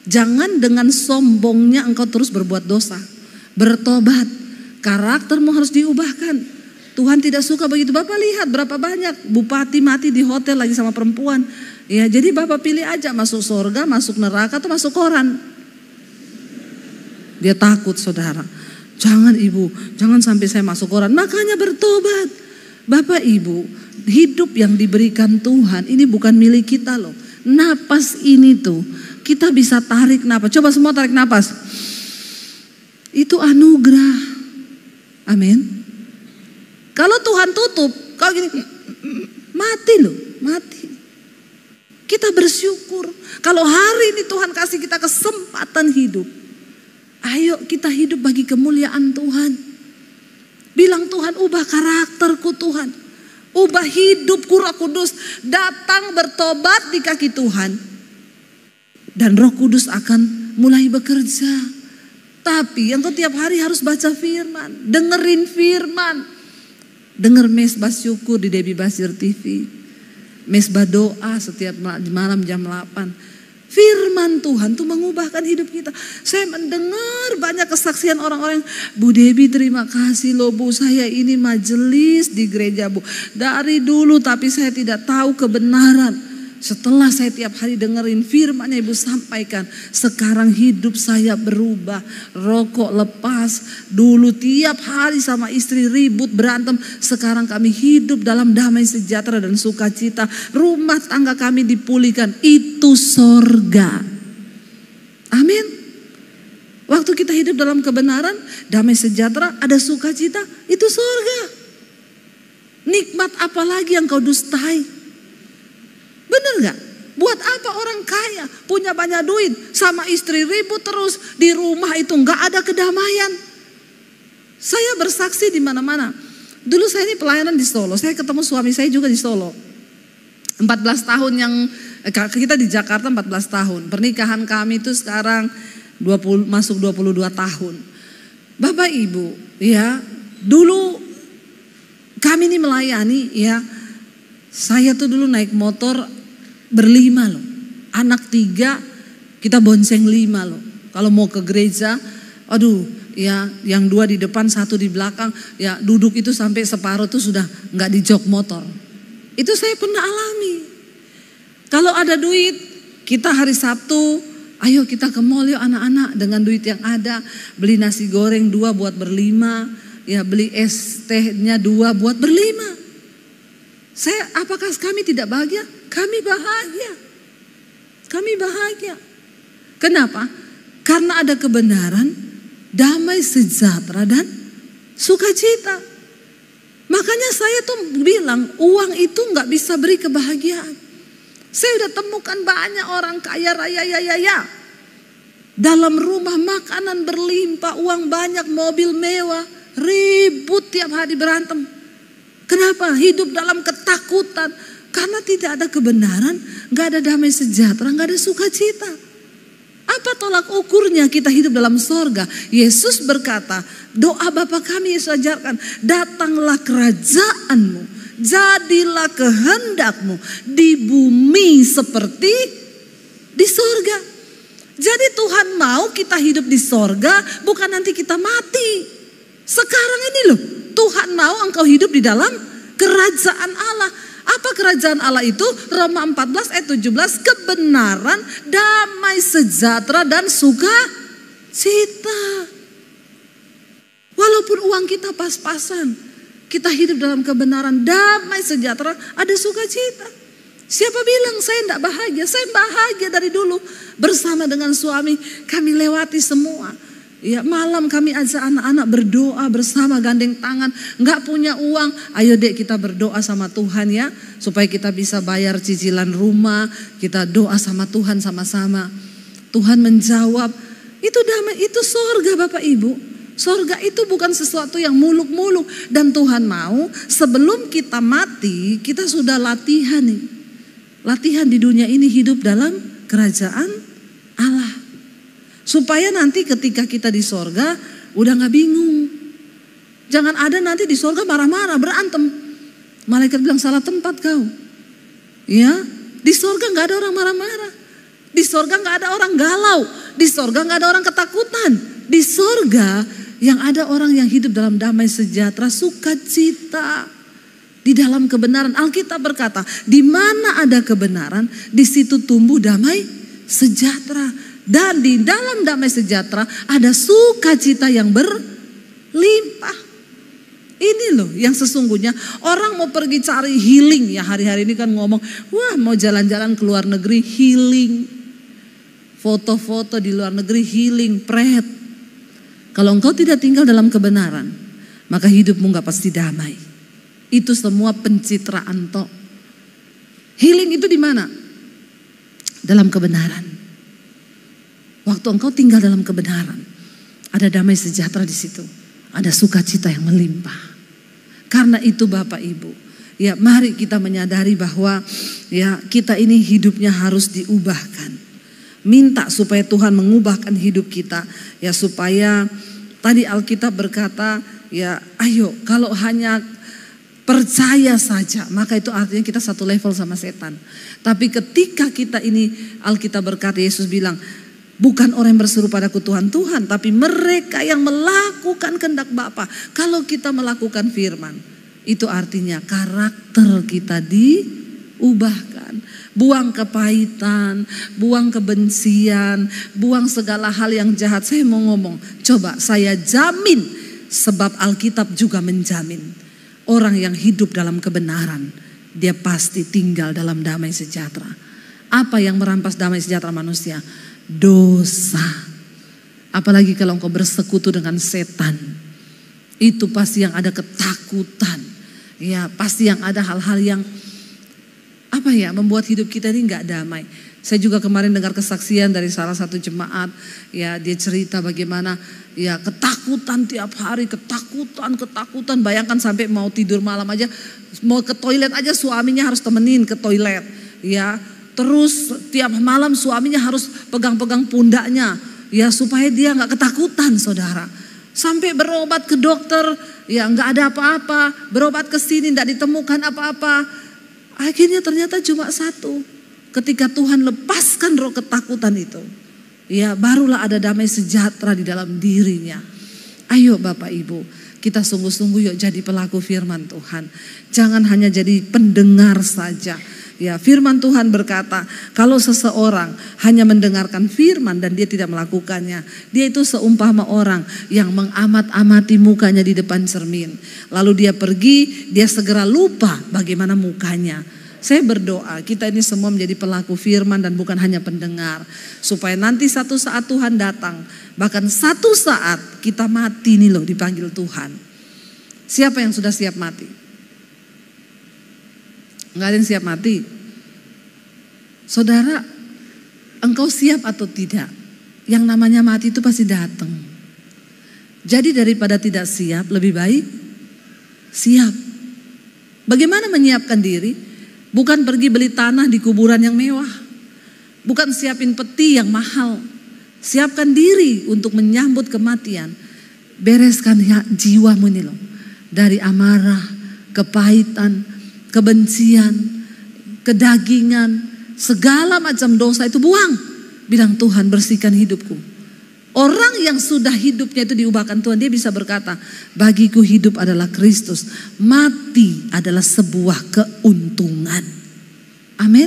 jangan dengan sombongnya engkau terus berbuat dosa. Bertobat, karaktermu harus diubahkan. Tuhan tidak suka begitu. Bapak lihat berapa banyak bupati mati di hotel lagi sama perempuan. Ya, jadi Bapak pilih aja masuk surga, masuk neraka atau masuk koran. Dia takut saudara. Jangan ibu, jangan sampai saya masuk koran. Makanya bertobat. Bapak ibu, hidup yang diberikan Tuhan ini bukan milik kita loh. Napas ini tuh kita bisa tarik napas. Coba semua tarik napas. Itu anugerah. Amin. Kalau Tuhan tutup, kalau gini mati loh, mati. Kita bersyukur kalau hari ini Tuhan kasih kita kesempatan hidup. Ayo kita hidup bagi kemuliaan Tuhan. Bilang Tuhan, ubah karakterku Tuhan. Ubah hidupku Roh Kudus. Datang bertobat di kaki Tuhan. Dan Roh Kudus akan mulai bekerja. Tapi yang tiap hari harus baca firman. Dengerin firman. Dengar mesbah syukur di Debbie Basir TV. Mesbah doa setiap malam jam 8. Firman Tuhan tuh mengubahkan hidup kita. Saya mendengar banyak kesaksian orang-orang, Bu Debbie terima kasih loh Bu, saya ini majelis di gereja Bu. Dari dulu tapi saya tidak tahu kebenaran. Setelah saya tiap hari dengerin firman yang Ibu sampaikan, sekarang hidup saya berubah. Rokok lepas, dulu tiap hari sama istri ribut berantem. Sekarang kami hidup dalam damai sejahtera dan sukacita. Rumah tangga kami dipulihkan, itu sorga. Amin. Waktu kita hidup dalam kebenaran, damai sejahtera, ada sukacita, itu sorga. Nikmat apa lagi yang kau dustai? Bener gak? Buat apa orang kaya punya banyak duit sama istri ribut terus di rumah itu gak ada kedamaian. Saya bersaksi di mana-mana. Dulu saya ini pelayanan di Solo. Saya ketemu suami saya juga di Solo. 14 tahun yang kita di Jakarta 14 tahun. Pernikahan kami itu sekarang masuk 22 tahun. Bapak Ibu, ya, dulu kami ini melayani ya. Saya tuh dulu naik motor berlima loh, anak 3 kita bonceng 5 loh. Kalau mau ke gereja, aduh ya, yang 2 di depan 1 di belakang, ya duduk itu sampai separuh tuh sudah nggak di jok motor. Itu saya pernah alami. Kalau ada duit, kita hari Sabtu, ayo kita ke mall yuk anak-anak, dengan duit yang ada, beli nasi goreng 2 buat berlima, ya beli es tehnya 2 buat berlima. Apakah kami tidak bahagia? Kami bahagia. Kami bahagia. Kenapa? Karena ada kebenaran, damai sejahtera dan sukacita. Makanya saya tuh bilang uang itu gak bisa beri kebahagiaan. Saya udah temukan banyak orang kaya raya. Dalam rumah makanan berlimpah, uang banyak, mobil mewah, ribut tiap hari berantem. Kenapa? Hidup dalam ketakutan. Karena tidak ada kebenaran, gak ada damai sejahtera, gak ada sukacita. Apa tolak ukurnya kita hidup dalam sorga? Yesus berkata, doa Bapa kami Yesus ajarkan, datanglah kerajaanmu, jadilah kehendakmu di bumi seperti di sorga. Jadi Tuhan mau kita hidup di sorga, bukan nanti kita mati. Sekarang ini loh, Tuhan mau engkau hidup di dalam kerajaan Allah. Apa kerajaan Allah itu? Roma 14 ayat 17, kebenaran, damai sejahtera dan sukacita. Walaupun uang kita pas-pasan, kita hidup dalam kebenaran, damai sejahtera, ada sukacita. Siapa bilang saya tidak bahagia? Saya bahagia dari dulu. Bersama dengan suami kami lewati semua. Ya, malam kami ajak anak-anak berdoa bersama gandeng tangan. Nggak punya uang, ayo dek kita berdoa sama Tuhan ya, supaya kita bisa bayar cicilan rumah. Kita doa sama Tuhan sama-sama. Tuhan menjawab. Itu damai, itu sorga Bapak Ibu. Sorga itu bukan sesuatu yang muluk-muluk. Dan Tuhan mau sebelum kita mati, kita sudah latihan nih. Latihan di dunia ini hidup dalam kerajaan Allah. Supaya nanti ketika kita di sorga udah gak bingung. Jangan ada nanti di sorga marah-marah, berantem. Malaikat bilang salah tempat kau. Ya, Di sorga nggak ada orang marah-marah. Di sorga nggak ada orang galau. Di sorga nggak ada orang ketakutan. Di sorga yang ada orang yang hidup dalam damai sejahtera, sukacita di dalam kebenaran. Alkitab berkata, di mana ada kebenaran, di situ tumbuh damai sejahtera. Dan di dalam damai sejahtera ada sukacita yang berlimpah. Ini loh yang sesungguhnya orang mau pergi cari healing ya, hari-hari ini kan ngomong, wah mau jalan-jalan ke luar negeri healing, foto-foto di luar negeri healing, pret. Kalau engkau tidak tinggal dalam kebenaran, maka hidupmu gak pasti damai. Itu semua pencitraan toh. Healing itu di mana? Dalam kebenaran. Waktu engkau tinggal dalam kebenaran, ada damai sejahtera di situ, ada sukacita yang melimpah. Karena itu Bapak Ibu, ya mari kita menyadari bahwa ya kita ini hidupnya harus diubahkan. Minta supaya Tuhan mengubahkan hidup kita, ya supaya tadi Alkitab berkata, ya ayo kalau hanya percaya saja, maka itu artinya kita satu level sama setan. Tapi ketika kita ini, Alkitab berkata, Yesus bilang, bukan orang yang berseru padaku Tuhan, Tuhan, tapi mereka yang melakukan kehendak Bapa. Kalau kita melakukan firman, itu artinya karakter kita diubahkan. Buang kepahitan, buang kebencian, buang segala hal yang jahat. Saya mau ngomong, coba saya jamin, sebab Alkitab juga menjamin. Orang yang hidup dalam kebenaran, dia pasti tinggal dalam damai sejahtera. Apa yang merampas damai sejahtera manusia? Dosa. Apalagi kalau engkau bersekutu dengan setan, itu pasti yang ada ketakutan. Ya pasti yang ada hal-hal yang membuat hidup kita ini gak damai. Saya juga kemarin dengar kesaksian dari salah satu jemaat, ya dia cerita bagaimana ya ketakutan tiap hari, ketakutan. Bayangkan sampai mau tidur malam aja, mau ke toilet aja suaminya harus temenin ke toilet. Ya terus tiap malam suaminya harus pegang-pegang pundaknya, ya supaya dia gak ketakutan saudara. Sampai berobat ke dokter, ya gak ada apa-apa, berobat ke sini gak ditemukan apa-apa. Akhirnya ternyata cuma satu. Ketika Tuhan lepaskan roh ketakutan itu, ya barulah ada damai sejahtera di dalam dirinya. Ayo Bapak Ibu, kita sungguh-sungguh yuk jadi pelaku firman Tuhan. Jangan hanya jadi pendengar saja. Ya, firman Tuhan berkata, kalau seseorang hanya mendengarkan firman dan dia tidak melakukannya, dia itu seumpama orang yang mengamat-amati mukanya di depan cermin. Lalu dia pergi, dia segera lupa bagaimana mukanya. Saya berdoa kita ini semua menjadi pelaku firman dan bukan hanya pendengar. Supaya nanti satu saat Tuhan datang, bahkan satu saat kita mati nih loh dipanggil Tuhan. Siapa yang sudah siap mati? Enggak ada yang siap mati. Saudara, engkau siap atau tidak? Yang namanya mati itu pasti datang. Jadi daripada tidak siap, lebih baik siap. Bagaimana menyiapkan diri? Bukan pergi beli tanah di kuburan yang mewah. Bukan siapin peti yang mahal. Siapkan diri untuk menyambut kematian. Bereskan jiwamu ini loh. Dari amarah, kepahitan, kebencian, kedagingan, segala macam dosa itu buang. Bilang Tuhan bersihkan hidupku. Orang yang sudah hidupnya itu diubahkan Tuhan, dia bisa berkata, bagiku hidup adalah Kristus, mati adalah sebuah keuntungan. Amin.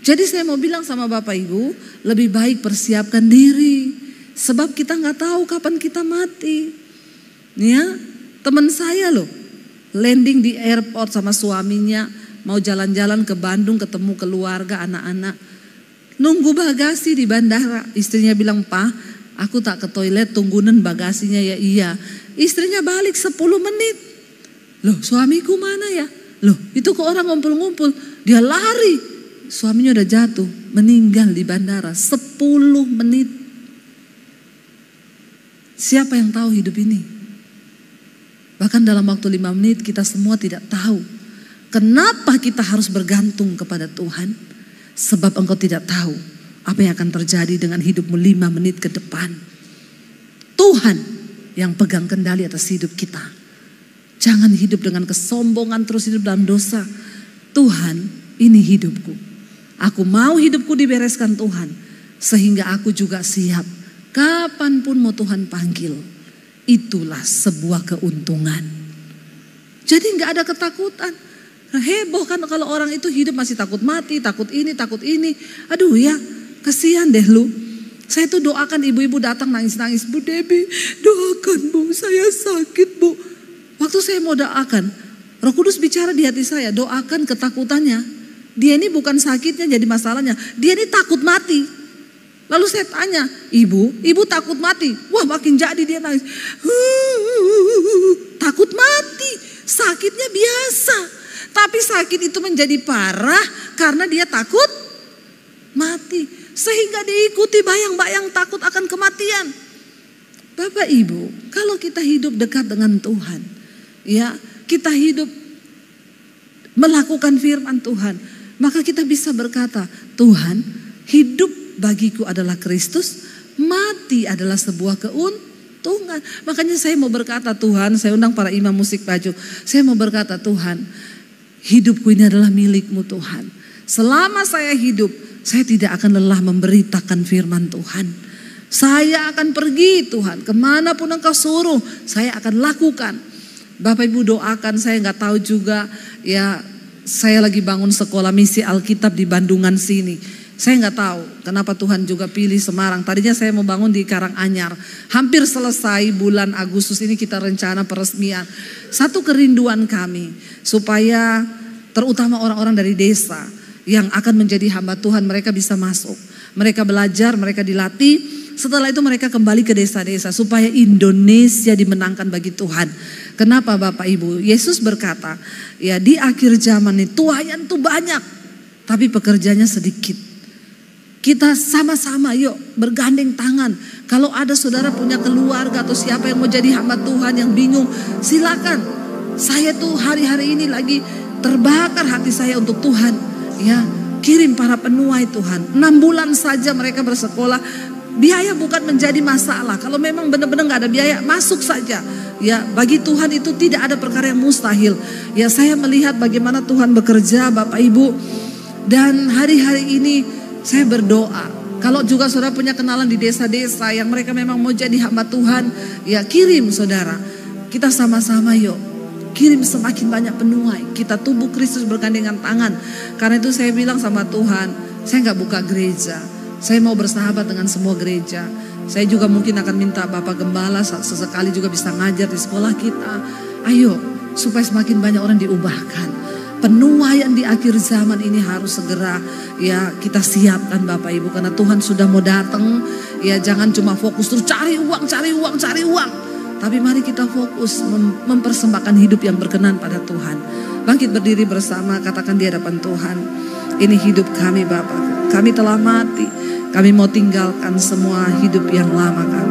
Jadi saya mau bilang sama Bapak Ibu, lebih baik persiapkan diri, sebab kita nggak tahu kapan kita mati. Ya, teman saya loh, landing di airport sama suaminya, mau jalan-jalan ke Bandung ketemu keluarga, anak-anak. Nunggu bagasi di bandara. Istrinya bilang, "Pak, aku tak ke toilet, tunggunan bagasinya ya." Iya. Istrinya balik 10 menit. Loh, suamiku mana ya? Loh, itu kok orang ngumpul-ngumpul. Dia lari. Suaminya udah jatuh, meninggal di bandara 10 menit. Siapa yang tahu hidup ini? Bahkan dalam waktu 5 menit kita semua tidak tahu. Kenapa kita harus bergantung kepada Tuhan? Sebab engkau tidak tahu apa yang akan terjadi dengan hidupmu 5 menit ke depan. Tuhan yang pegang kendali atas hidup kita. Jangan hidup dengan kesombongan, terus hidup dalam dosa. Tuhan ini hidupku. Aku mau hidupku dibereskan Tuhan, sehingga aku juga siap kapanpun mau Tuhan panggil. Itulah sebuah keuntungan. Jadi gak ada ketakutan. Heboh kan kalau orang itu hidup masih takut mati, takut ini, takut ini. Aduh ya, kasihan deh lu. Saya tuh doakan ibu-ibu datang nangis-nangis, Bu Debbie doakan Bu, saya sakit Bu. Waktu saya mau doakan, Roh Kudus bicara di hati saya, doakan ketakutannya. Dia ini bukan sakitnya jadi masalahnya, dia ini takut mati. Lalu saya tanya, ibu takut mati? Wah makin jadi dia nangis. Takut mati, sakitnya biasa. Tapi sakit itu menjadi parah karena dia takut mati. Sehingga diikuti bayang-bayang takut akan kematian. Bapak Ibu, kalau kita hidup dekat dengan Tuhan, ya kita hidup melakukan firman Tuhan, maka kita bisa berkata, Tuhan, hidup bagiku adalah Kristus, mati adalah sebuah keuntungan. Makanya saya mau berkata, Tuhan, saya undang para imam musik baju, saya mau berkata, Tuhan, hidupku ini adalah milik-Mu Tuhan. Selama saya hidup, saya tidak akan lelah memberitakan firman Tuhan. Saya akan pergi Tuhan, kemanapun Engkau suruh, saya akan lakukan. Bapak Ibu doakan, saya nggak tahu juga ya, saya lagi bangun sekolah misi Alkitab di Bandungan sini. Saya nggak tahu kenapa Tuhan juga pilih Semarang. Tadinya saya mau bangun di Karanganyar. Hampir selesai bulan Agustus ini kita rencana peresmian. Satu kerinduan kami supaya terutama orang-orang dari desa yang akan menjadi hamba Tuhan, mereka bisa masuk. Mereka belajar, mereka dilatih. Setelah itu mereka kembali ke desa-desa supaya Indonesia dimenangkan bagi Tuhan. Kenapa Bapak Ibu? Yesus berkata, ya di akhir zaman ini tuayan tuh banyak, tapi pekerjanya sedikit. Kita sama-sama yuk bergandeng tangan. Kalau ada saudara punya keluarga atau siapa yang mau jadi hamba Tuhan yang bingung, silakan. Saya tuh hari-hari ini lagi terbakar hati saya untuk Tuhan. Ya, kirim para penuai Tuhan. 6 bulan saja mereka bersekolah. Biaya bukan menjadi masalah. Kalau memang benar-benar gak ada biaya, masuk saja. Ya, bagi Tuhan itu tidak ada perkara yang mustahil. Ya, saya melihat bagaimana Tuhan bekerja Bapak Ibu. Dan hari-hari ini saya berdoa. Kalau juga saudara punya kenalan di desa-desa yang mereka memang mau jadi hamba Tuhan, ya kirim saudara. Kita sama-sama yuk. Kirim semakin banyak penuai. Kita tubuh Kristus bergandengan tangan. Karena itu saya bilang sama Tuhan, saya gak buka gereja. Saya mau bersahabat dengan semua gereja. Saya juga mungkin akan minta Bapak Gembala sesekali juga bisa ngajar di sekolah kita. Ayo, supaya semakin banyak orang diubahkan. Penuaian di akhir zaman ini harus segera ya kita siapkan Bapak Ibu. Karena Tuhan sudah mau datang. Ya jangan cuma fokus terus cari uang, cari uang, cari uang. Tapi mari kita fokus mempersembahkan hidup yang berkenan pada Tuhan. Bangkit berdiri bersama, katakan di hadapan Tuhan, ini hidup kami Bapak. Kami telah mati. Kami mau tinggalkan semua hidup yang lama kami.